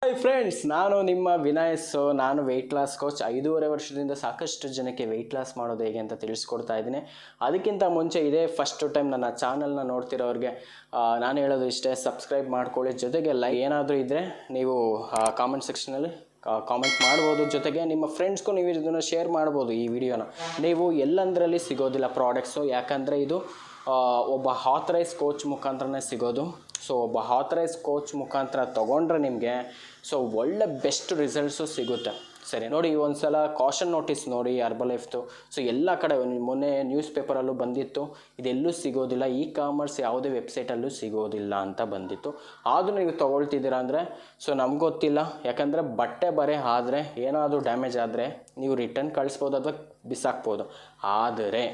Hi friends, ನಾನು ನಿಮ್ಮ ವಿನಯ್. ನಾನು ವೆಯ್ಟ್ ಲಾಸ್ ಕೋಚ್. 5.5 ವರ್ಷದಿಂದ ಸಾಕಷ್ಟು ಜನಕ್ಕೆ ವೆಯ್ಟ್ ಲಾಸ್ ಮಾಡೋದು ಹೇಗೆ ಅಂತ ತಿಳಿಸ್ಕೊಡ್ತಾ ಇದ್ದೀನಿ. ಅದಕ್ಕಿಂತ ಮುಂಚೆ ಇದೇ ಫಸ್ಟ್ ಟೈಮ್ ನನ್ನ ಚಾನಲ್ನ ನೋಡ್ತಿರೋರಿಗೆ ನಾನು ಹೇಳೋದು ಇಷ್ಟೇ, ಸಬ್ಸ್ಕ್ರೈಬ್ ಮಾಡ್ಕೊಳ್ಳಿ. ಜೊತೆಗೆ ಏನಾದರೂ ಇದ್ದರೆ ನೀವು ಕಾಮೆಂಟ್ ಸೆಕ್ಷನಲ್ಲಿ ಕಾಮೆಂಟ್ ಮಾಡ್ಬೋದು. ಜೊತೆಗೆ ನಿಮ್ಮ ಫ್ರೆಂಡ್ಸ್ಗೂ ನೀವು ಇದನ್ನು ಶೇರ್ ಮಾಡ್ಬೋದು. ಈ ವಿಡಿಯೋನ ನೀವು ಎಲ್ಲಂದರಲ್ಲಿ ಸಿಗೋದಿಲ್ಲ ಪ್ರಾಡಕ್ಟ್ಸು, ಯಾಕಂದರೆ ಇದು ಒಬ್ಬ ಆಥರೈಸ್ ಕೋಚ್ ಮುಖಾಂತರನೇ ಸಿಗೋದು. ಸೊ ಒಬ್ಬ ಆಥರೈಸ್ ಕೋಚ್ ಮುಖಾಂತರ ತೊಗೊಂಡ್ರೆ ನಿಮಗೆ ಒಳ್ಳೆ ಬೆಸ್ಟ್ ರಿಸಲ್ಟ್ಸು ಸಿಗುತ್ತೆ. ಸರಿ ನೋಡಿ, ಒಂದು ಸಲ ಕಾಷನ್ ನೋಟಿಸ್ ನೋಡಿ ಹರ್ಬಲೈಫ್ದು. ಸೊ ಎಲ್ಲ ಕಡೆ ಮೊನ್ನೆ ನ್ಯೂಸ್ ಪೇಪರಲ್ಲೂ ಬಂದಿತ್ತು, ಇದೆಲ್ಲೂ ಸಿಗೋದಿಲ್ಲ, ಇ ಕಾಮರ್ಸ್ ಯಾವುದೇ ವೆಬ್ಸೈಟಲ್ಲೂ ಸಿಗೋದಿಲ್ಲ ಅಂತ ಬಂದಿತ್ತು. ಆದರೂ ನೀವು ತೊಗೊಳ್ತಿದ್ದೀರಾ ಅಂದರೆ ನಮ್ಗೆ ಗೊತ್ತಿಲ್ಲ, ಯಾಕಂದರೆ ಬಟ್ಟೆ ಬರೆ ಆದರೆ ಏನಾದರೂ ಡ್ಯಾಮೇಜ್ ಆದರೆ ನೀವು ರಿಟರ್ನ್ ಕಳಿಸ್ಬೋದು ಅಥವಾ ಬಿಸಾಕ್ಬೋದು. ಆದರೆ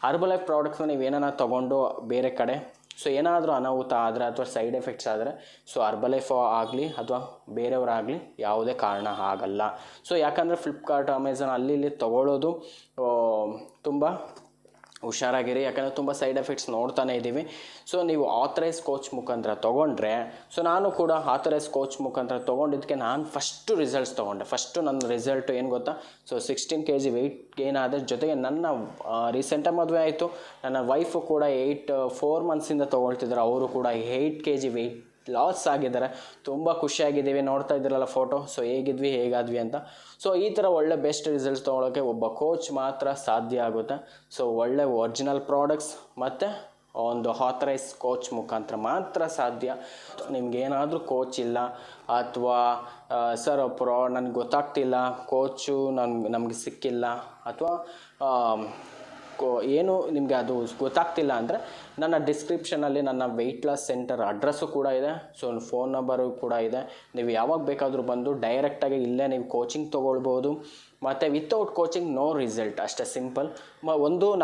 ಹರ್ಬಲೈಫ್ ಪ್ರಾಡಕ್ಟ್ಸ್ನ ನೀವು ಏನಾರ ತೊಗೊಂಡು ಬೇರೆ ಕಡೆ ಏನಾದರೂ ಅನಾಹುತ ಆದರೆ ಅಥವಾ ಸೈಡ್ ಎಫೆಕ್ಟ್ಸ್ ಆದರೆ ಹರ್ಬಲೈಫ್ ಆಗಲಿ ಅಥವಾ ಬೇರೆಯವರಾಗಲಿ ಯಾವುದೇ ಕಾರಣ ಆಗಲ್ಲ. ಯಾಕಂದರೆ ಫ್ಲಿಪ್ಕಾರ್ಟ್, ಅಮೆಝಾನ್ ಅಲ್ಲಿ ಇಲ್ಲಿ ತೊಗೊಳ್ಳೋದು ತುಂಬ ಹುಷಾರಾಗಿರಿ, ಯಾಕಂದರೆ ತುಂಬ ಸೈಡ್ ಎಫೆಕ್ಟ್ಸ್ ನೋಡ್ತಾನೆ ಇದ್ದೀವಿ. ನೀವು ಆಥರೈಸ್ ಕೋಚ್ ಮುಖಾಂತರ ತೊಗೊಂಡ್ರೆ, ನಾನು ಕೂಡ ಆಥರೈಸ್ ಕೋಚ್ ಮುಖಾಂತರ ತೊಗೊಂಡಿದ್ದಕ್ಕೆ ನಾನು ಫಸ್ಟು ರಿಸಲ್ಟ್ಸ್ ತೊಗೊಂಡೆ. ಫಸ್ಟು ನನ್ನ ರಿಸಲ್ಟು ಏನು ಗೊತ್ತಾ, 16 kg ವೆಯ್ಟ್ ಗೇನ್ ಆದ. ಜೊತೆಗೆ ನನ್ನ ರೀಸೆಂಟಾಗಿ ಮದುವೆ ಆಯಿತು, ನನ್ನ ವೈಫು ಕೂಡ 4 ಮಂತ್ಸಿಂದ ತೊಗೊಳ್ತಿದ್ದಾರೆ. ಅವರು ಕೂಡ 8 kg ವೆಯ್ಟ್ ಲಾಸ್ ಆಗಿದ್ದಾರೆ. ತುಂಬ ಖುಷಿಯಾಗಿದ್ದೀವಿ. ನೋಡ್ತಾ ಇದ್ದೀರಲ್ಲ ಫೋಟೋ, ಹೇಗಿದ್ವಿ ಹೇಗಾದ್ವಿ ಅಂತ. ಈ ಥರ ಒಳ್ಳೆ ಬೆಸ್ಟ್ ರಿಸಲ್ಟ್ಸ್ ತೊಗೊಳೋಕ್ಕೆ ಒಬ್ಬ ಕೋಚ್ ಮಾತ್ರ ಸಾಧ್ಯ ಆಗುತ್ತೆ. ಒಳ್ಳೆ ಒರಿಜಿನಲ್ ಪ್ರಾಡಕ್ಟ್ಸ್ ಮತ್ತು ಒಂದು ಆಥರೈಸ್ ಕೋಚ್ ಮುಖಾಂತರ ಮಾತ್ರ ಸಾಧ್ಯ. ನಿಮಗೇನಾದರೂ ಕೋಚ್ ಇಲ್ಲ ಅಥವಾ ಸರ್ ನನಗೆ ಗೊತ್ತಾಗ್ತಿಲ್ಲ, ಕೋಚು ನಮಗೆ ಸಿಕ್ಕಿಲ್ಲ ಅಥವಾ ಏನು ನಿಮಗೆ ಅದು ಗೊತ್ತಾಗ್ತಿಲ್ಲ ಅಂದರೆ ನನ್ನ ಡಿಸ್ಕ್ರಿಪ್ಷನಲ್ಲಿ ನನ್ನ ವೆಯ್ಟ್ ಲಾಸ್ ಸೆಂಟರ್ ಅಡ್ರೆಸ್ಸು ಕೂಡ ಇದೆ. ಫೋನ್ ನಂಬರು ಕೂಡ ಇದೆ. ನೀವು ಯಾವಾಗ ಬೇಕಾದರೂ ಬಂದು ಡೈರೆಕ್ಟಾಗಿ ಇಲ್ಲೇ ನೀವು ಕೋಚಿಂಗ್ ತೊಗೊಳ್ಬೋದು. ಮತ್ತು ವಿತೌಟ್ ಕೋಚಿಂಗ್ ನೋ ರಿಸಲ್ಟ್, ಅಷ್ಟೇ ಸಿಂಪಲ್.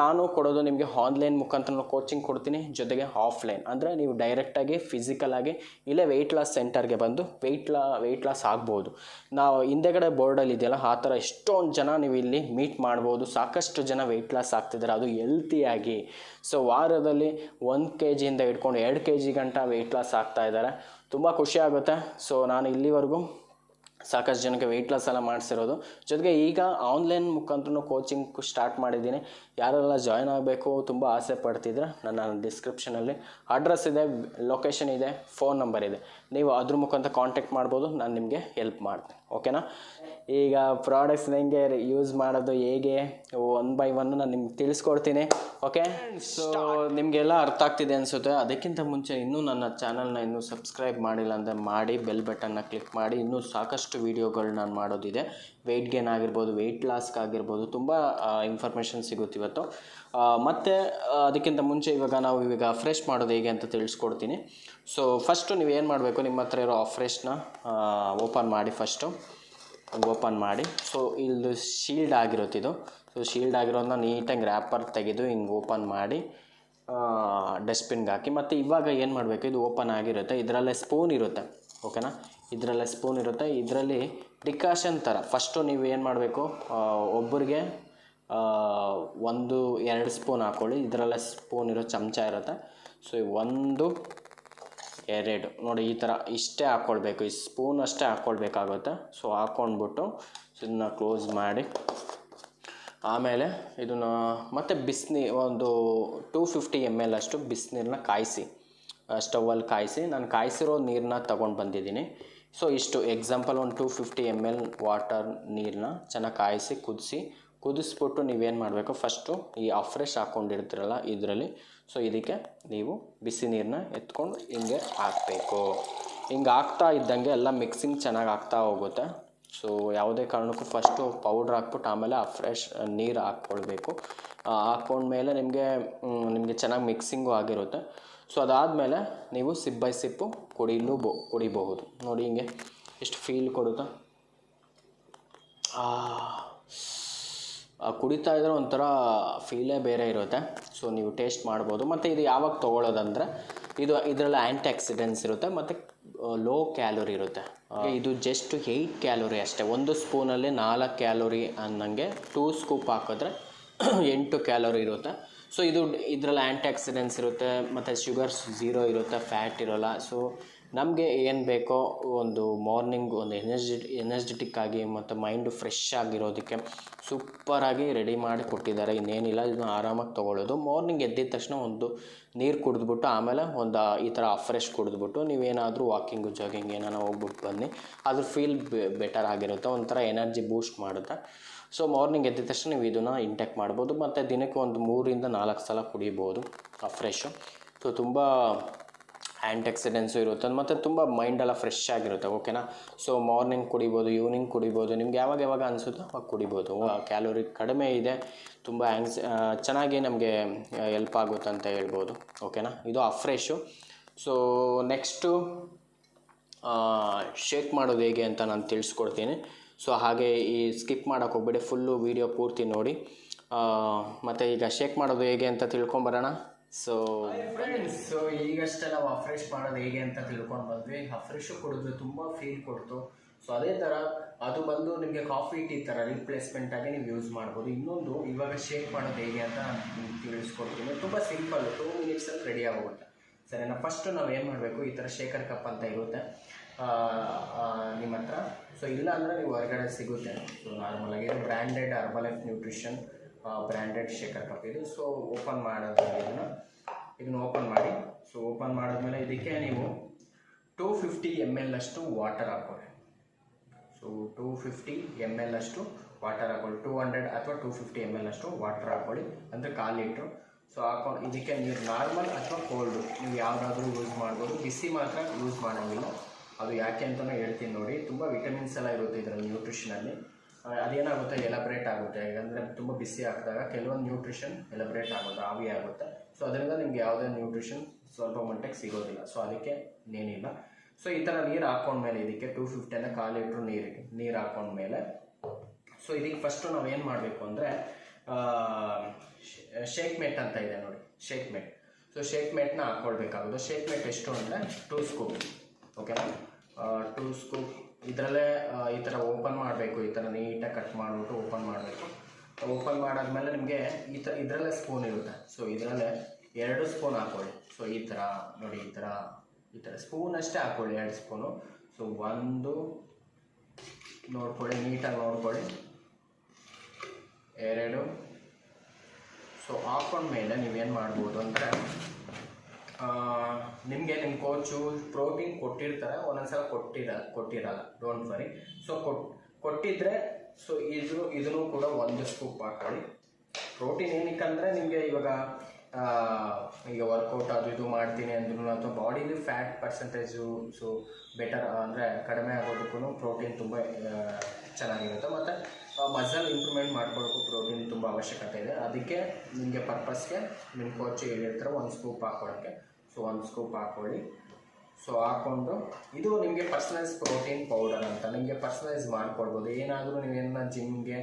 ನಾನು ಕೊಡೋದು ನಿಮಗೆ ಆನ್ಲೈನ್ ಮುಖಾಂತರ ಕೋಚಿಂಗ್ ಕೊಡ್ತೀನಿ, ಜೊತೆಗೆ ಆಫ್ಲೈನ್ ಅಂದರೆ ನೀವು ಡೈರೆಕ್ಟಾಗಿ ಫಿಸಿಕಲಾಗಿ ಇಲ್ಲೇ ವೆಯ್ಟ್ ಲಾಸ್ ಸೆಂಟರ್ಗೆ ಬಂದು ವೆಯ್ಟ್ ಲಾಸ್ ಆಗ್ಬೋದು. ನಾವು ಹಿಂದೆಗಡೆ ಬೋರ್ಡಲ್ಲಿ ಇದೆಯಲ್ಲ, ಆ ಥರ ಎಷ್ಟೊಂದು ಜನ ನೀವು ಇಲ್ಲಿ ಮೀಟ್ ಮಾಡ್ಬೋದು. ಸಾಕಷ್ಟು ಜನ ವೆಯ್ಟ್ ಲಾಸ್ ಆಗ್ತಿದ್ದಾರೆ, ಅದು ಹೆಲ್ತಿಯಾಗಿ. ವಾರದಲ್ಲಿ 1 kgಯಿಂದ ಹಿಡ್ಕೊಂಡು 2 kg ಗಂಟ ವೆಯ್ಟ್ ಲಾಸ್ ಆಗ್ತಾಯಿದ್ದಾರೆ. ತುಂಬ ಖುಷಿಯಾಗುತ್ತೆ. ನಾನು ಇಲ್ಲಿವರೆಗೂ ಸಾಕಷ್ಟು ಜನಕ್ಕೆ ವೆಯ್ಟ್ ಲಾಸ್ ಎಲ್ಲ ಮಾಡಿಸಿರೋದು. ಜೊತೆಗೆ ಈಗ ಆನ್ಲೈನ್ ಮುಖಾಂತರ ಕೋಚಿಂಗ್ ಸ್ಟಾರ್ಟ್ ಮಾಡಿದ್ದೀನಿ. ಯಾರೆಲ್ಲ ಜಾಯ್ನ್ ಆಗಬೇಕು ತುಂಬ ಆಸೆ ಪಡ್ತಿದ್ರೆ ನನ್ನ ಡಿಸ್ಕ್ರಿಪ್ಷನಲ್ಲಿ ಅಡ್ರೆಸ್ ಇದೆ, ಲೊಕೇಶನ್ ಇದೆ, ಫೋನ್ ನಂಬರ್ ಇದೆ. ನೀವು ಅದ್ರ ಮುಖಾಂತರ ಕಾಂಟ್ಯಾಕ್ಟ್ ಮಾಡ್ಬೋದು. ನಾನು ನಿಮಗೆ ಹೆಲ್ಪ್ ಮಾಡ್ತೀನಿ, ಓಕೆನಾ? ಈಗ ಪ್ರಾಡಕ್ಟ್ಸ್ ಹೆಂಗೆ ಯೂಸ್ ಮಾಡೋದು ಹೇಗೆ 1 by 1 ನಾನು ನಿಮ್ಗೆ ತಿಳಿಸ್ಕೊಡ್ತೀನಿ, ಓಕೆ? ನಿಮಗೆಲ್ಲ ಅರ್ಥ ಆಗ್ತಿದೆ ಅನಿಸುತ್ತೆ. ಅದಕ್ಕಿಂತ ಮುಂಚೆ ಇನ್ನೂ ನನ್ನ ಚಾನಲ್ನ ಇನ್ನೂ ಸಬ್ಸ್ಕ್ರೈಬ್ ಮಾಡಿಲ್ಲ ಅಂದರೆ ಮಾಡಿ, ಬೆಲ್ ಬಟನ್ನ ಕ್ಲಿಕ್ ಮಾಡಿ. ಇನ್ನೂ ಸಾಕಷ್ಟು ವೀಡಿಯೋಗಳು ನಾನು ಮಾಡೋದಿದೆ. ವೆಯ್ಟ್ ಗೇನ್ ಆಗಿರ್ಬೋದು, ವೆಯ್ಟ್ ಲಾಸ್ಗಾಗಿರ್ಬೋದು, ತುಂಬ ಇನ್ಫಾರ್ಮೇಷನ್ ಸಿಗುತ್ತೆ ಇವತ್ತು. ಮತ್ತು ಅದಕ್ಕಿಂತ ಮುಂಚೆ ಇವಾಗ ಫ್ರೆಶ್ ಮಾಡೋದು ಹೇಗೆ ಅಂತ ತಿಳಿಸ್ಕೊಡ್ತೀನಿ. ಫಸ್ಟು ನೀವೇನು ಮಾಡಬೇಕು, ನಿಮ್ಮ ಹತ್ರ ಇರೋ ಫ್ರೆಶ್ನ ಓಪನ್ ಮಾಡಿ. ಫಸ್ಟು ಓಪನ್ ಮಾಡಿ. ಇಲ್ಲಿ ಶೀಲ್ಡ್ ಆಗಿರುತ್ತೆ ಇದು. ಶೀಲ್ಡ್ ಆಗಿರೋದನ್ನ ನೀಟಾಗಿ ರ್ಯಾಪರ್ ತೆಗೆದು ಹಿಂಗೆ ಓಪನ್ ಮಾಡಿ ಡಸ್ಟ್ಬಿನ್ಗೆ ಹಾಕಿ. ಮತ್ತು ಇವಾಗ ಏನು ಮಾಡಬೇಕು, ಇದು ಓಪನ್ ಆಗಿರುತ್ತೆ, ಇದರಲ್ಲೇ ಸ್ಪೂನ್ ಇರುತ್ತೆ, ಓಕೆನಾ? ಇದರಲ್ಲೇ ಸ್ಪೂನ್ ಇರುತ್ತೆ. ಇದರಲ್ಲಿ ಡಿಕಾಷನ್ ಥರ ಫಸ್ಟು ನೀವು ಏನು ಮಾಡಬೇಕು, ಒಬ್ಬರಿಗೆ 1-2 ಸ್ಪೂನ್ ಹಾಕ್ಕೊಳ್ಳಿ. ಇದರಲ್ಲೇ ಸ್ಪೂನ್ ಇರೋ ಚಮಚ ಇರುತ್ತೆ. 1, 2 ನೋಡಿ, ಈ ಥರ ಇಷ್ಟೇ ಹಾಕ್ಕೊಳ್ಬೇಕು. ಈ ಸ್ಪೂನ್ ಅಷ್ಟೇ ಹಾಕ್ಕೊಳ್ಬೇಕಾಗುತ್ತೆ. ಹಾಕ್ಕೊಂಡ್ಬಿಟ್ಟು ಇದನ್ನು ಕ್ಲೋಸ್ ಮಾಡಿ, ಆಮೇಲೆ ಇದನ್ನು ಮತ್ತೆ ಒಂದು 250 ml ಅಷ್ಟು ಬಿಸಿನೀರನ್ನ ಕಾಯಿಸಿ, ಸ್ಟವಲ್ಲಿ ಕಾಯಿಸಿ. ನಾನು ಕಾಯಿಸಿರೋ ನೀರನ್ನ ತೊಗೊಂಡು ಬಂದಿದ್ದೀನಿ. ಇಷ್ಟು ಎಕ್ಸಾಂಪಲ್ ಒಂದು 250 ml ವಾಟರ್ ನೀರನ್ನ ಚೆನ್ನಾಗಿ ಕಾಯಿಸಿ ಕುದಿಸ್ಬಿಟ್ಟು ನೀವೇನು ಮಾಡಬೇಕು, ಫಸ್ಟು ಈ ಫ್ರೆಶ್ ಹಾಕ್ಕೊಂಡಿರ್ತೀರಲ್ಲ ಇದರಲ್ಲಿ ಇದಕ್ಕೆ ನೀವು ಬಿಸಿ ನೀರನ್ನ ಎತ್ಕೊಂಡು ಹಿಂಗೆ ಹಾಕಬೇಕು. ಹಿಂಗೆ ಹಾಕ್ತಾ ಇದ್ದಂಗೆ ಎಲ್ಲ ಮಿಕ್ಸಿಂಗ್ ಚೆನ್ನಾಗಿ ಆಗ್ತಾ ಹೋಗುತ್ತೆ. ಯಾವುದೇ ಕಾರಣಕ್ಕೂ ಫಸ್ಟು ಪೌಡ್ರ್ ಹಾಕ್ಬಿಟ್ಟು ಆಮೇಲೆ ಫ್ರೆಶ್ ನೀರು ಹಾಕ್ಕೊಳ್ಬೇಕು. ಹಾಕ್ಕೊಂಡ್ಮೇಲೆ ನಿಮಗೆ ಚೆನ್ನಾಗಿ ಮಿಕ್ಸಿಂಗು ಆಗಿರುತ್ತೆ. ಅದಾದಮೇಲೆ ನೀವು ಸಿಪ್ ಬೈ ಸಿಪ್ಪು ಕುಡಿಬಹುದು. ನೋಡಿ ಹಿಂಗೆ ಎಷ್ಟು ಫೀಲ್ ಕೊಡುತ್ತಾ. ಕುಡಿತಾ ಇದ್ರೆ ಒಂಥರ ಫೀಲೇ ಬೇರೆ ಇರುತ್ತೆ. ನೀವು ಟೇಸ್ಟ್ ಮಾಡ್ಬೋದು. ಮತ್ತು ಇದು ಯಾವಾಗ ತೊಗೊಳ್ಳೋದಂದರೆ ಇದರಲ್ಲಿ ಆ್ಯಂಟಿ ಆಕ್ಸಿಡೆಂಟ್ಸ್ ಇರುತ್ತೆ ಮತ್ತು ಲೋ ಕ್ಯಾಲೋರಿ ಇರುತ್ತೆ. ಇದು ಜಸ್ಟ್ 8 ಕ್ಯಾಲೋರಿ ಅಷ್ಟೇ. 1 ಸ್ಪೂನಲ್ಲಿ 4 ಕ್ಯಾಲೋರಿ ಅನ್ನಂಗೆ 2 ಸ್ಕೂಪ್ ಹಾಕಿದ್ರೆ 8 ಕ್ಯಾಲೋರಿ ಇರುತ್ತೆ. ಇದರಲ್ಲಿ ಆ್ಯಂಟಿ ಆಕ್ಸಿಡೆಂಟ್ಸ್ ಇರುತ್ತೆ ಮತ್ತು ಶುಗರ್ಸ್ 0 ಇರುತ್ತೆ, ಫ್ಯಾಟ್ ಇರೋಲ್ಲ. ನಮಗೆ ಏನು ಬೇಕೋ ಒಂದು ಮಾರ್ನಿಂಗ್ ಒಂದು ಎನರ್ಜೆಟಿಕ್ ಆಗಿ ಮತ್ತು ಮೈಂಡು ಫ್ರೆಶ್ ಆಗಿರೋದಕ್ಕೆ ಸೂಪರಾಗಿ ರೆಡಿ ಮಾಡಿ ಕೊಟ್ಟಿದ್ದಾರೆ. ಇನ್ನೇನಿಲ್ಲ, ಇದನ್ನು ಆರಾಮಾಗಿ ತೊಗೊಳ್ಳೋದು. ಮಾರ್ನಿಂಗ್ ಎದ್ದಿದ ತಕ್ಷಣ ಒಂದು ನೀರು ಕುಡಿದ್ಬಿಟ್ಟು ಆಮೇಲೆ ಒಂದು ಈ ಥರ ಫ್ರೆಶ್ ಕುಡಿದ್ಬಿಟ್ಟು ನೀವೇನಾದರೂ ವಾಕಿಂಗು ಜಾಗಿಂಗ್ ಏನಾರ ಹೋಗ್ಬಿಟ್ಟು ಬನ್ನಿ, ಅದು ಫೀಲ್ ಬೆಟರ್ ಆಗಿರುತ್ತೆ, ಒಂಥರ ಎನರ್ಜಿ ಬೂಸ್ಟ್ ಮಾಡುತ್ತೆ. ಸೊ ಮಾರ್ನಿಂಗ್ ಎದ್ದಿದ ತಕ್ಷಣ ನೀವು ಇದನ್ನು ಇಂಟೇಕ್ ಮಾಡ್ಬೋದು ಮತ್ತು ದಿನಕ್ಕೆ ಒಂದು 3-4 ಸಲ ಕುಡಿಬೋದು ಫ್ರೆಶು. ಸೊ ತುಂಬ ಆ್ಯಂಟಾಕ್ಸಿಡೆಂಟ್ಸು ಇರುತ್ತೆ ಮತ್ತು ತುಂಬ ಮೈಂಡೆಲ್ಲ ಫ್ರೆಶ್ ಆಗಿರುತ್ತೆ. ಓಕೆನಾ. ಸೊ ಮಾರ್ನಿಂಗ್ ಕುಡಿಬೋದು, ಈವ್ನಿಂಗ್ ಕುಡಿಬೋದು, ನಿಮ್ಗೆ ಯಾವಾಗ ಅನಿಸುತ್ತೋ ಅವಾಗ ಕುಡಿಬೋದು. ಕ್ಯಾಲೋರಿ ಕಡಿಮೆ ಇದೆ, ತುಂಬ ಚೆನ್ನಾಗಿ ನಮಗೆ ಎಲ್ಪ್ ಆಗುತ್ತೆ ಅಂತ ಹೇಳ್ಬೋದು. ಓಕೆನಾ. ಇದು ಫ್ರೆಶು. ಸೊ ನೆಕ್ಸ್ಟು ಶೇಕ್ ಮಾಡೋದು ಹೇಗೆ ಅಂತ ನಾನು ತಿಳಿಸ್ಕೊಡ್ತೀನಿ. ಸೊ ಹಾಗೆ ಈ ಸ್ಕಿಪ್ ಮಾಡೋಕ್ಕೆ ಹೋಗ್ಬೇಡಿ, ಫುಲ್ಲು ವೀಡಿಯೋ ಪೂರ್ತಿ ನೋಡಿ. ಮತ್ತು ಈಗ ಶೇಕ್ ಮಾಡೋದು ಹೇಗೆ ಅಂತ ತಿಳ್ಕೊಂಬರೋಣ. ಸೊ ಈಗಷ್ಟೇ ನಾವು ಫ್ರೆಶ್ ಮಾಡೋದು ಹೇಗೆ ಅಂತ ತಿಳ್ಕೊಂಡು ಬಂದ್ವಿ. ಫ್ರೆಶು ಕುಡಿದ್ರೆ ತುಂಬ ಫೀಲ್ ಕೊಡ್ತು. ಸೊ ಅದೇ ಥರ ಅದು ಬಂದು ನಿಮಗೆ ಕಾಫಿ ಟೀ ಥರ ರಿಪ್ಲೇಸ್ಮೆಂಟಾಗಿ ನೀವು ಯೂಸ್ ಮಾಡ್ಬೋದು. ಇನ್ನೊಂದು ಇವಾಗ ಶೇಕ್ ಮಾಡೋದು ಹೇಗೆ ಅಂತ ನಾನು ತಿಳಿಸ್ಕೊಡ್ತೀನಿ. ತುಂಬ ಸಿಂಪಲ್ಲು, 2 ಮಿನಿಟ್ಸಲ್ಲಿ ರೆಡಿ ಆಗೋಗುತ್ತೆ. ಸರಿನಾ. ಫಸ್ಟು ನಾವು ಏನು ಮಾಡಬೇಕು, ಈ ಥರ ಶೇಕರ್ ಕಪ್ ಅಂತ ಇರುತ್ತೆ ನಿಮ್ಮ ಹತ್ರ. ಸೊ ಇಲ್ಲ ಅಂದರೆ ನೀವು ಹೊರಗಡೆ ಸಿಗುತ್ತೆ. ಸೊ ನಾರ್ಮಲಾಗಿ ಇದು branded Herbalife nutrition branded shaker cup ಇದು. ಸೊ ಓಪನ್ ಮಾಡೋದು ಇದನ್ನು ಓಪನ್ ಮಾಡಿ. ಸೊ ಓಪನ್ ಮಾಡಿದ್ಮೇಲೆ ಇದಕ್ಕೆ ನೀವು 250 ml ಅಷ್ಟು ವಾಟರ್ ಹಾಕೊಳ್ಳಿ. ಸೊ 250 ml ಅಷ್ಟು ವಾಟರ್ ಹಾಕೊಳ್ಳಿ. 200 ಅಥವಾ 250 ml ಅಷ್ಟು ವಾಟರ್ ಹಾಕೊಳ್ಳಿ, ಅಂದರೆ 1/4 ಲೀಟ್ರು. ಸೊ ಹಾಕೊಂಡು ಇದಕ್ಕೆ ನೀರು ನಾರ್ಮಲ್ ಅಥವಾ ಕೋಲ್ಡು ನೀವು ಯಾವುದಾದ್ರೂ ಯೂಸ್ ಮಾಡ್ಬೋದು. ಬಿಸಿ ಮಾತ್ರ ಯೂಸ್ ಮಾಡೋಂಗಿಲ್ಲ. ಅದು ಯಾಕೆ ಅಂತಲೂ ಹೇಳ್ತೀನಿ ನೋಡಿ. ತುಂಬ ವಿಟಮಿನ್ಸ್ ಎಲ್ಲ ಇರುತ್ತೆ ಇದರಲ್ಲಿ ನ್ಯೂಟ್ರಿಷನಲ್ಲಿ. ಅದೇನಾಗುತ್ತೆ, ಎಲಬ್ರೇಟ್ ಆಗುತ್ತೆ. ಯಾಕಂದರೆ ತುಂಬ ಬಿಸಿ ಹಾಕಿದಾಗ ಕೆಲವೊಂದು ನ್ಯೂಟ್ರಿಷನ್ ಎಲಬ್ರೇಟ್ ಆಗುತ್ತೆ, ಆವಿ ಆಗುತ್ತೆ. ಸೊ ಅದರಿಂದ ನಿಮ್ಗೆ ಯಾವುದೇ ನ್ಯೂಟ್ರಿಷನ್ ಸ್ವಲ್ಪ ಮಟ್ಟಿಗೆ ಸಿಗೋದಿಲ್ಲ. ಸೊ ಅದಕ್ಕೆ ಏನಿಲ್ಲ. ಸೊ ಈ ಥರ ನೀರು ಹಾಕೊಂಡ್ಮೇಲೆ ಇದಕ್ಕೆ 250 ಅಂದರೆ 1/4 ಲೀಟ್ರ್ ನೀರು ಹಾಕೊಂಡ್ಮೇಲೆ ಸೊ ಇದಕ್ಕೆ ಫಸ್ಟು ನಾವು ಏನು ಮಾಡಬೇಕು ಅಂದರೆ ಶೇಕ್ ಮೇಟ್ ಅಂತ ಇದೆ ನೋಡಿ, ಶೇಕ್ ಮೇಟ್. ಸೊ ಶೇಕ್ ಮೇಟ್ನ ಹಾಕ್ಕೊಳ್ಬೇಕಾಗೋದು. ಶೇಕ್ ಮೇಟ್ ಎಷ್ಟು ಅಂದರೆ 2 ಸ್ಕೂಪ್. ಓಕೆನಾ. 2 ಸ್ಕೂಪ್ ಇದರಲ್ಲೇ ಈ ಥರ ಓಪನ್ ಮಾಡಬೇಕು. ಈ ಥರ ನೀಟಾಗಿ ಕಟ್ ಮಾಡಿಬಿಟ್ಟು ಓಪನ್ ಮಾಡಬೇಕು. ಓಪನ್ ಮಾಡಾದ್ಮೇಲೆ ನಿಮಗೆ ಇದರಲ್ಲೇ ಸ್ಪೂನ್ ಇರುತ್ತೆ. ಸೊ ಇದರಲ್ಲೇ 2 ಸ್ಪೂನ್ ಹಾಕ್ಕೊಳ್ಳಿ. ಸೊ ಈ ಥರ ನೋಡಿ, ಈ ಥರ ಸ್ಪೂನ್ ಅಷ್ಟೇ ಹಾಕ್ಕೊಳ್ಳಿ, 2 ಸ್ಪೂನು. ಸೊ 1 ನೋಡ್ಕೊಳ್ಳಿ, ನೀಟಾಗಿ ನೋಡ್ಕೊಳ್ಳಿ, 2. ಸೊ ಹಾಕೊಂಡ್ಮೇಲೆ ನೀವೇನು ಮಾಡ್ಬೋದು ಅಂದರೆ ನಿಮಗೆ ನಿಮ್ಮ ಕೋಚು ಪ್ರೋಟೀನ್ ಕೊಟ್ಟಿರ್ತಾರೆ, ಒಂದೊಂದ್ಸಲ ಕೊಟ್ಟಿರಲ್ಲ, ಡೋಂಟ್ ವರಿ. ಸೊ ಕೊಟ್ಟಿದ್ರೆ ಸೊ ಇದನ್ನು ಕೂಡ 1 ಸ್ಕೂಪ್ ಹಾಕೊಳ್ಳಿ. ಪ್ರೋಟೀನ್ ಏನಕ್ಕಂದರೆ ನಿಮಗೆ ಈಗ ವರ್ಕೌಟ್ ಅದು ಇದು ಮಾಡ್ತೀನಿ ಅಂದ್ರೂ ಅಥವಾ ಬಾಡಿಲಿ ಫ್ಯಾಟ್ ಪರ್ಸೆಂಟೇಜು ಸೊ ಬೆಟರ್ ಅಂದರೆ ಕಡಿಮೆ ಆಗೋದಕ್ಕೂ ಪ್ರೋಟೀನ್ ತುಂಬ ಚೆನ್ನಾಗಿರುತ್ತೆ. ಮತ್ತು ಮಸಲ್ ಇಂಪ್ರೂವ್ಮೆಂಟ್ ಮಾಡ್ಕೊಳ್ಳೋಕ್ಕೂ ಪ್ರೋಟೀನ್ ತುಂಬ ಅವಶ್ಯಕತೆ ಇದೆ. ಅದಕ್ಕೆ ನಿಮಗೆ ಪರ್ಪಸ್ಗೆ ನಿಮ್ಮ ಕೋಚ್ ಹೇಳಿರ್ತಾರೆ 1 ಸ್ಕೂಪ್ ಹಾಕೊಳ್ಳೋಕ್ಕೆ. ಸೊ 1 ಸ್ಕೂಪ್ ಹಾಕ್ಕೊಳ್ಳಿ. ಸೊ ಹಾಕ್ಕೊಂಡು ಇದು ನಿಮಗೆ ಪರ್ಸನಲೈಸ್ ಪ್ರೋಟೀನ್ ಪೌಡರ್ ಅಂತ ನಿಮಗೆ ಪರ್ಸನಲೈಸ್ ಮಾಡ್ಕೊಳ್ಬೋದು. ಏನಾದರೂ ನೀವೇನ ಜಿಮ್ಗೆ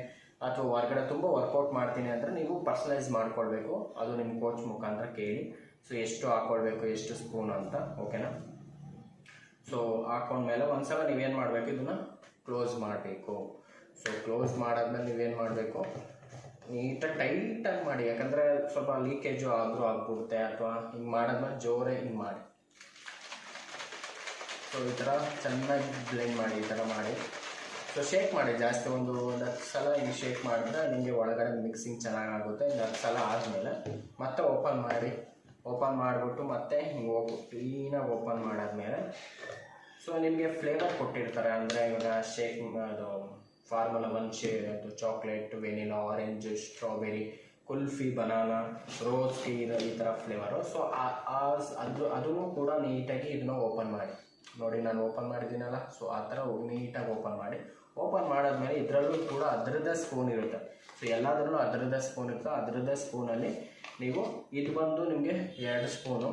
ಅಥವಾ ಹೊರಗಡೆ ತುಂಬ ವರ್ಕೌಟ್ ಮಾಡ್ತೀನಿ ಅಂದರೆ ನೀವು ಪರ್ಸನಲೈಸ್ ಮಾಡ್ಕೊಳ್ಬೇಕು. ಅದು ನಿಮ್ಮ ಕೋಚ್ ಮುಖಾಂತರ ಕೇಳಿ ಸೊ ಎಷ್ಟು ಹಾಕ್ಕೊಳ್ಬೇಕು, ಎಷ್ಟು ಸ್ಪೂನ್ ಅಂತ. ಓಕೆನಾ. ಸೊ ಹಾಕ್ಕೊಂಡ್ಮೇಲೆ ಒಂದ್ಸಲ ನೀವೇನು ಮಾಡಬೇಕು, ಇದನ್ನು ಕ್ಲೋಸ್ ಮಾಡಬೇಕು. ಸೊ ಕ್ಲೋಸ್ ಮಾಡಾದ್ಮೇಲೆ ನೀವೇನು ಮಾಡಬೇಕು, ನೀಟಾಗಿ ಟೈಟಾಗಿ ಮಾಡಿ. ಯಾಕಂದರೆ ಸ್ವಲ್ಪ ಲೀಕೇಜು ಆದರೂ ಆಗ್ಬಿಡುತ್ತೆ. ಅಥವಾ ಹಿಂಗೆ ಮಾಡಾದ್ಮೇಲೆ ಜೋರೇ ಹಿಂಗೆ ಮಾಡಿ. ಸೊ ಈ ಥರ ಚೆನ್ನಾಗಿ ಬ್ಲೆಂಡ್ ಮಾಡಿ, ಈ ಥರ ಮಾಡಿ. ಸೊ ಶೇಕ್ ಮಾಡಿ ಜಾಸ್ತಿ, ಒಂದು 10 ಸಲ ಹಿಂಗೆ ಶೇಕ್ ಮಾಡಿದ್ರೆ ನಿಮಗೆ ಒಳಗಡೆ ಮಿಕ್ಸಿಂಗ್ ಚೆನ್ನಾಗಾಗುತ್ತೆ. 10 ಸಲ ಆದಮೇಲೆ ಮತ್ತೆ ಓಪನ್ ಮಾಡಿಬಿಟ್ಟು ಮತ್ತೆ ಹಿಂಗೆ ಕ್ಲೀನಾಗಿ ಓಪನ್ ಮಾಡಾದ್ಮೇಲೆ ಸೊ ನಿಮಗೆ ಫ್ಲೇವರ್ ಕೊಟ್ಟಿರ್ತಾರೆ. ಅಂದರೆ ಇವಾಗ ಶೇಕ್ ಅದು ಫಾರ್ಮುಲಾ 1 ಅದು chocolate, vanilla, orange, strawberry, kulfi, banana, rose tea ಈ ಥರ ಫ್ಲೇವರು. ಸೊ ಅದನ್ನು ಕೂಡ ನೀಟಾಗಿ ಇದನ್ನು ಓಪನ್ ಮಾಡಿ ನೋಡಿ. ನಾನು ಓಪನ್ ಮಾಡಿದ್ದೀನಲ್ಲ, ಸೊ ಆ ಥರ ನೀಟಾಗಿ ಓಪನ್ ಮಾಡಿ. ಓಪನ್ ಮಾಡಾದ್ಮೇಲೆ ಇದರಲ್ಲೂ ಕೂಡ ಅದರದ್ದೇ ಸ್ಪೂನ್ ಇರುತ್ತೆ. ಸೊ ಎಲ್ಲದರಲ್ಲೂ ಅದರದ್ದೇ ಸ್ಪೂನ್ ಇರುತ್ತೆ. ಅದರದ್ದೇ ಸ್ಪೂನಲ್ಲಿ ನೀವು ಇದು ಬಂದು ನಿಮಗೆ 2 ಸ್ಪೂನು,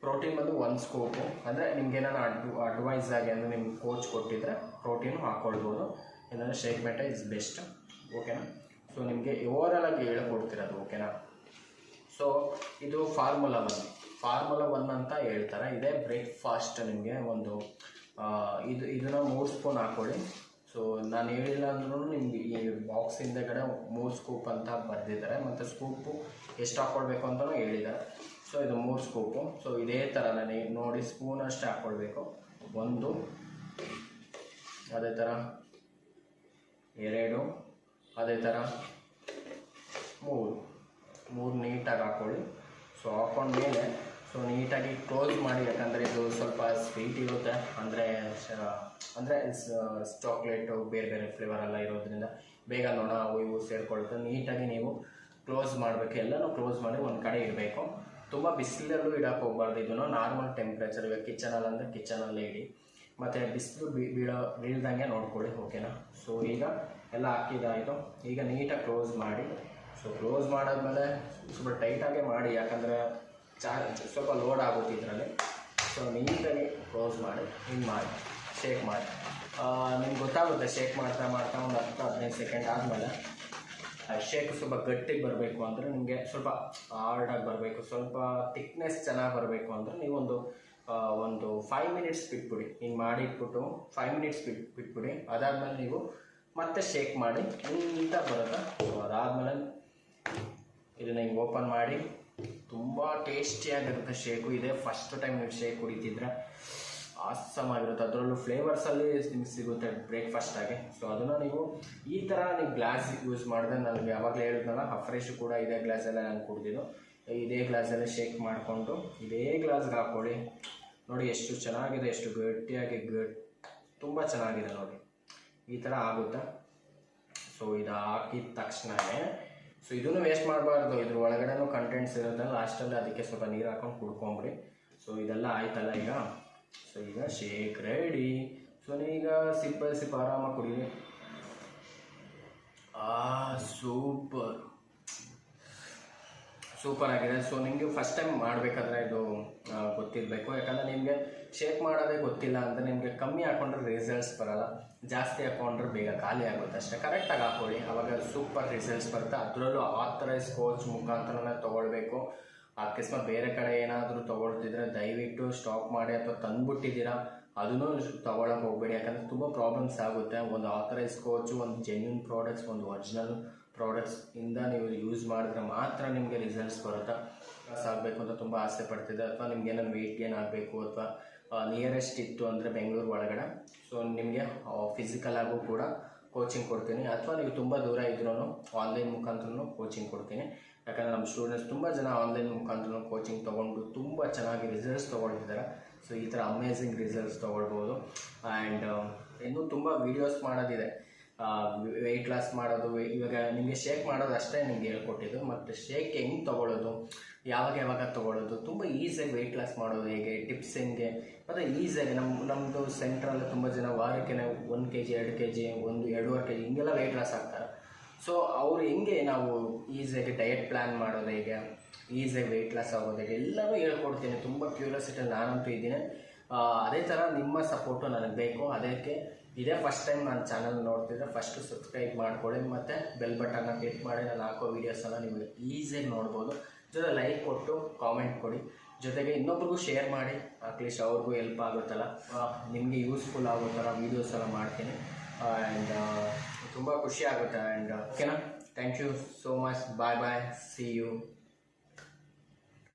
ಪ್ರೋಟೀನ್ ಬಂದು 1 ಸ್ಕೂಪು. ಅಂದರೆ ನಿಮ್ಗೇನಾರು ಅಡ್ವೈಸ್ ಆಗಿ ಅಂದರೆ ನಿಮ್ಮ ಕೋಚ್ ಕೊಟ್ಟಿದ್ರೆ ಪ್ರೋಟೀನು ಹಾಕ್ಕೊಳ್ಬೋದು. ಇಲ್ಲಾಂದರೆ ಶೇಕ್ ಮೇಟ ಇಸ್ ಬೆಸ್ಟ್. ಓಕೆನಾ. ಸೊ ನಿಮಗೆ ಓವರಾಲ್ ಆಗಿ ಹೇಳ್ಕೊಡ್ತಿರೋದು. ಓಕೆನಾ. ಸೊ ಇದು ಫಾರ್ಮುಲಾ 1 ಅಂತ ಹೇಳ್ತಾರೆ. ಇದೇ ಬ್ರೇಕ್ಫಾಸ್ಟ್ ನಿಮಗೆ ಒಂದು ಇದನ್ನು 3 ಸ್ಪೂನ್ ಹಾಕ್ಕೊಳ್ಳಿ. ಸೊ ನಾನು ಹೇಳಿಲ್ಲ ಅಂದ್ರೂ ನಿಮ್ಗೆ ಈ ಬಾಕ್ಸ್ ಹಿಂದೆಗಡೆ 3 ಸ್ಕೂಪ್ ಅಂತ ಬರೆದಿದ್ದಾರೆ. ಮತ್ತು ಸ್ಕೂಪು ಎಷ್ಟು ಹಾಕ್ಕೊಳ್ಬೇಕು ಅಂತಲೂ ಹೇಳಿದ್ದಾರೆ. ಸೊ ಸೊ ಇದು 3 ಸ್ಕೂಪು. ಸೊ ಇದೇ ಥರನೇ ನೋಡಿ ಸ್ಪೂನಷ್ಟು ಹಾಕ್ಕೊಳ್ಬೇಕು. 1, ಅದೇ ಥರ 2, ಅದೇ ಥರ 3 ನೀಟಾಗಿ ಹಾಕ್ಕೊಳ್ಳಿ. ಸೊ ಹಾಕ್ಕೊಂಡ್ಮೇಲೆ ಸೊ ನೀಟಾಗಿ ಕ್ಲೋಸ್ ಮಾಡಿ, ಯಾಕಂದರೆ ಇದು ಸ್ವಲ್ಪ ಸ್ವೀಟ್ ಇರುತ್ತೆ, ಅಂದರೆ ಚಾಕ್ಲೇಟು ಬೇರೆ ಬೇರೆ ಫ್ಲೇವರೆಲ್ಲ ಇರೋದ್ರಿಂದ ಬೇಗ ನೊಣ ಅವು ಇವು ಸೇರಿಕೊಳ್ತದೆ. ನೀಟಾಗಿ ನೀವು ಕ್ಲೋಸ್ ಮಾಡಬೇಕು, ಎಲ್ಲನೂ ಕ್ಲೋಸ್ ಮಾಡಿ ಒಂದು ಕಡೆ ಇಡಬೇಕು. ತುಂಬ ಬಿಸಿಲಲ್ಲೂ ಇಡೋಕ್ಕೆ ಹೋಗ್ಬಾರ್ದು. ಇದನ್ನು ನಾರ್ಮಲ್ ಟೆಂಪ್ರೇಚರ್, ಇವಾಗ ಕಿಚನಲ್ಲಿ ಅಂದರೆ ಕಿಚನಲ್ಲೇ ಇಡಿ, ಮತ್ತು ಬಿಸಿಲು ಬೀಳ್ದಂಗೆ ನೋಡ್ಕೊಳ್ಳಿ. ಓಕೆನಾ? ಸೊ ಈಗ ಎಲ್ಲ ಹಾಕಿದಾಯಿತು. ಈಗ ನೀಟಾಗಿ ಕ್ಲೋಸ್ ಮಾಡಿ. ಸೊ ಕ್ಲೋಸ್ ಮಾಡಾದ್ಮೇಲೆ ಸ್ವಲ್ಪ ಟೈಟಾಗೆ ಮಾಡಿ, ಯಾಕಂದರೆ ಸ್ವಲ್ಪ ಲೋಡ್ ಆಗುತ್ತೆ ಇದರಲ್ಲಿ. ಸೊ ನೀಟಾಗಿ ಕ್ಲೋಸ್ ಮಾಡಿ ಹಿಂಗೆ ಮಾಡಿ ಶೇಕ್ ಮಾಡಿ. ನಿಮ್ಗೆ ಗೊತ್ತಾಗುತ್ತೆ ಶೇಕ್ ಮಾಡ್ತಾ ಮಾಡ್ತಾ ಒಂದು 10-15 ಸೆಕೆಂಡ್ ಆದಮೇಲೆ ಶೇಕ್ ಸ್ವಲ್ಪ ಗಟ್ಟಿಗೆ ಬರಬೇಕು ಅಂದರೆ, ನಿಮಗೆ ಸ್ವಲ್ಪ ಹಾರ್ಡಾಗಿ ಬರಬೇಕು, ಸ್ವಲ್ಪ ಥಿಕ್ನೆಸ್ ಚೆನ್ನಾಗಿ ಬರಬೇಕು ಅಂದರೆ ನೀವು ಒಂದು 5 ಮಿನಿಟ್ಸ್ ಬಿಟ್ಬಿಡಿ. ಹಿಂಗೆ ಮಾಡಿ ಇಟ್ಬಿಟ್ಟು 5 ಮಿನಿಟ್ಸ್ ಬಿಟ್ಬಿಡಿ. ಅದಾದಮೇಲೆ ನೀವು ಮತ್ತೆ ಶೇಕ್ ಮಾಡಿ ನೀಟಾಗಿ ಬರುತ್ತೆ. ಸೊ ಅದಾದಮೇಲೆ ಇದನ್ನು ಹಿಂಗೆ ಓಪನ್ ಮಾಡಿ, ತುಂಬ ಟೇಸ್ಟಿಯಾಗಿರುತ್ತೆ ಶೇಕು. ಇದೇ ಫಸ್ಟ್ ಟೈಮ್ ನೀವು ಶೇಕ್ ಕುಡಿತಿದ್ರೆ ಆಸಮ್ ಆಗಿರುತ್ತೆ. ಅದರಲ್ಲೂ ಫ್ಲೇವರ್ಸಲ್ಲಿ ನಿಮ್ಗೆ ಸಿಗುತ್ತೆ ಬ್ರೇಕ್ಫಾಸ್ಟಾಗಿ. ಸೊ ಅದನ್ನು ನೀವು ಈ ಥರ ನೀವು ಗ್ಲಾಸ್ ಯೂಸ್ ಮಾಡಿದ್ರೆ, ನನಗೆ ಯಾವಾಗಲೇ ಹೇಳಿದ್ನಲ್ಲ ಅಫ್ರೆಶ್ ಕೂಡ ಇದೇ ಗ್ಲಾಸಲ್ಲೇ ನಾನು ಕುಡಿದಿದ್ದು. ಇದೇ ಗ್ಲಾಸಲ್ಲೇ ಶೇಕ್ ಮಾಡಿಕೊಂಡು ಇದೇ ಗ್ಲಾಸ್ಗೆ ಹಾಕ್ಕೊಳ್ಳಿ. ನೋಡಿ ಎಷ್ಟು ಚೆನ್ನಾಗಿದೆ, ಎಷ್ಟು ಗಟ್ಟಿಯಾಗಿ ತುಂಬ ಚೆನ್ನಾಗಿದೆ ನೋಡಿ, ಈ ಥರ ಆಗುತ್ತೆ. ಸೊ ಇದು ಹಾಕಿದ ತಕ್ಷಣವೇ ಸೊ ಇದನ್ನು ವೇಸ್ಟ್ ಮಾಡಬಾರ್ದು, ಇದ್ರ ಒಳಗಡೆನೂ ಕಂಟೆಂಟ್ಸ್ ಇರೋದಲ್ಲ, ಲಾಸ್ಟಲ್ಲಿ ಅದಕ್ಕೆ ಸ್ವಲ್ಪ ನೀರು ಹಾಕೊಂಡು ಕುಡ್ಕೊಂಬಿಡಿ. ಸೊ ಇದೆಲ್ಲ ಆಯ್ತಲ್ಲ ಈಗ. ಸೊ ಈಗ ಶೇಕ್ ರೆಡಿ. ಸೊ ನೀವೀಗ ಸಿಪ್ ಆರಾಮಾಗಿ ಕುಡೀರಿ. ಸೂಪರ್ ಆಗಿದೆ. ಸೊ ನಿಮಗೆ ಫಸ್ಟ್ ಟೈಮ್ ಮಾಡಬೇಕಾದ್ರೆ ಇದು ಗೊತ್ತಿರಬೇಕು, ಯಾಕಂದರೆ ನಿಮಗೆ ಶೇಕ್ ಮಾಡೋದೇ ಗೊತ್ತಿಲ್ಲ ಅಂದರೆ ನಿಮಗೆ ಕಮ್ಮಿ ಹಾಕ್ಕೊಂಡ್ರೆ ರಿಸಲ್ಟ್ಸ್ ಬರೋಲ್ಲ, ಜಾಸ್ತಿ ಹಾಕ್ಕೊಂಡ್ರೆ ಬೇಗ ಖಾಲಿ ಆಗುತ್ತೆ ಅಷ್ಟೇ. ಕರೆಕ್ಟಾಗಿ ಹಾಕ್ಕೊಳ್ಳಿ, ಆವಾಗ ಸೂಪರ್ ರಿಸಲ್ಟ್ಸ್ ಬರುತ್ತೆ. ಅದರಲ್ಲೂ ಆಥರೈಸ್ ಕೋಚ್ ಮುಖಾಂತರನೇ ತೊಗೊಳ್ಬೇಕು. ಅಕಸ್ಮಾತ್ ಬೇರೆ ಕಡೆ ಏನಾದರೂ ತೊಗೊಳ್ತಿದ್ರೆ ದಯವಿಟ್ಟು ಸ್ಟಾಕ್ ಮಾಡಿ, ಅಥವಾ ತಂದುಬಿಟ್ಟಿದ್ದೀರಾ ಅದನ್ನು ತೊಗೊಳಕ್ಕೆ ಹೋಗಬೇಡಿ, ಯಾಕಂದರೆ ತುಂಬ ಪ್ರಾಬ್ಲಮ್ಸ್ ಆಗುತ್ತೆ. ಒಂದು ಆಥರೈಸ್ ಕೋಚು, ಒಂದು ಜೆನ್ಯೂನ್ ಪ್ರಾಡಕ್ಟ್ಸ್, ಒಂದು ಒರಿಜಿನಲ್ ಪ್ರಾಡಕ್ಟ್ಸ್ ಇಂದ ನೀವು ಯೂಸ್ ಮಾಡಿದ್ರೆ ಮಾತ್ರ ನಿಮಗೆ ರಿಸಲ್ಟ್ಸ್ ಬರುತ್ತೆ. ಆಗಬೇಕು ಅಂತ ತುಂಬ ಆಸೆ ಪಡ್ತಿದ್ದೆ, ಅಥವಾ ನಿಮ್ಗೆ ಏನಾದ್ರು ವೆಯ್ಟ್ ಗೇನ್ ಆಗಬೇಕು, ಅಥವಾ ನಿಯರೆಸ್ಟ್ ಇತ್ತು ಅಂದರೆ ಬೆಂಗಳೂರು ಒಳಗಡೆ, ಸೊ ನಿಮಗೆ ಫಿಸಿಕಲ್ ಆಗು ಕೂಡ ಕೋಚಿಂಗ್ ಕೊಡ್ತೀನಿ, ಅಥವಾ ನೀವು ತುಂಬ ದೂರ ಇದ್ರೂ ಆನ್ಲೈನ್ ಮುಖಾಂತರನೂ ಕೋಚಿಂಗ್ ಕೊಡ್ತೀನಿ. ಯಾಕಂದರೆ ನಮ್ಮ ಸ್ಟೂಡೆಂಟ್ಸ್ ತುಂಬ ಜನ ಆನ್ಲೈನ್ ಮುಖಾಂತರ ಕೋಚಿಂಗ್ ತೊಗೊಂಡು ತುಂಬ ಚೆನ್ನಾಗಿ ರಿಸಲ್ಟ್ಸ್ ತೊಗೊಳ್ತಿದ್ದಾರೆ. ಸೊ ಈ ಥರ ಅಮೇಝಿಂಗ್ ರಿಸಲ್ಟ್ಸ್ ತೊಗೊಳ್ಬೋದು. ಆ್ಯಂಡ್ ಇನ್ನೂ ತುಂಬ ವೀಡಿಯೋಸ್ ಮಾಡೋದಿದೆ, ವೆಯ್ಟ್ ಲಾಸ್ ಮಾಡೋದು. ಇವಾಗ ನಿಮಗೆ ಶೇಕ್ ಮಾಡೋದು ಅಷ್ಟೇ ನಿಮ್ಗೆ ಹೇಳ್ಕೊಟ್ಟಿದ್ದು, ಮತ್ತು ಶೇಕ್ ಹೆಂಗೆ ತೊಗೊಳ್ಳೋದು, ಯಾವಾಗ ತೊಗೊಳ್ಳೋದು, ತುಂಬ ಈಸಿಯಾಗಿ ವೆಯ್ಟ್ ಲಾಸ್ ಮಾಡೋದು ಹೇಗೆ, ಟಿಪ್ಸ್ ಹೆಂಗೆ, ಮತ್ತು ಈಸಿಯಾಗಿ ನಮ್ಮದು ಸೆಂಟ್ರಲ್ಲಿ ತುಂಬ ಜನ ವಾರಕ್ಕೆ 1 kg 2 kg 1-2.5 kg ಹಿಂಗೆಲ್ಲ ವೆಯ್ಟ್ ಲಾಸ್ ಆಗ್ತಾರೆ. ಸೊ ಅವ್ರು ಹೆಂಗೆ ನಾವು ಈಸಿಯಾಗಿ ಡಯಟ್ ಪ್ಲ್ಯಾನ್ ಮಾಡೋದು ಹೇಗೆ, ಈಸಿಯಾಗಿ ವೆಯ್ಟ್ ಲಾಸ್ ಆಗೋದು ಹೇಗೆ, ಎಲ್ಲನೂ ಹೇಳ್ಕೊಡ್ತೀನಿ. ತುಂಬ ಕ್ಯೂರಿಯಾಸಿಟಿ ನಾನಂತೂ ಇದ್ದೀನಿ. ಅದೇ ಥರ ನಿಮ್ಮ ಸಪೋರ್ಟು ನನಗೆ ಬೇಕು. ಅದಕ್ಕೆ ಇದೇ ಫಸ್ಟ್ ಟೈಮ್ ನಾನು ಚಾನಲ್ ನೋಡ್ತಿದ್ರೆ ಫಸ್ಟು ಸಬ್ಸ್ಕ್ರೈಬ್ ಮಾಡ್ಕೊಳ್ಳಿ, ಮತ್ತು ಬೆಲ್ ಬಟನ್ನ ಕ್ಲಿಕ್ ಮಾಡಿ ನಾನು ಹಾಕೋ ವೀಡಿಯೋಸನ್ನು ನೀವು ಈಸಿಯಾಗಿ ನೋಡ್ಬೋದು. ಜೊತೆ ಲೈಕ್ ಕೊಟ್ಟು ಕಾಮೆಂಟ್ ಕೊಡಿ, ಜೊತೆಗೆ ಇನ್ನೊಬ್ರಿಗೂ ಶೇರ್ ಮಾಡಿ, ಅಟ್ಲೀಸ್ಟ್ ಅವ್ರಿಗೂ ಹೆಲ್ಪ್ ಆಗುತ್ತಲ್ಲ, ನಿಮಗೆ ಯೂಸ್ಫುಲ್ ಆಗೋ ಥರ ವೀಡಿಯೋಸ್ ಎಲ್ಲ ಮಾಡ್ತೀನಿ. ಆ್ಯಂಡ್ ತುಂಬ ಖುಷಿ ಆಗುತ್ತೆ. ಆ್ಯಂಡ್ ಓಕೆನಾ, thank you so much, bye see you.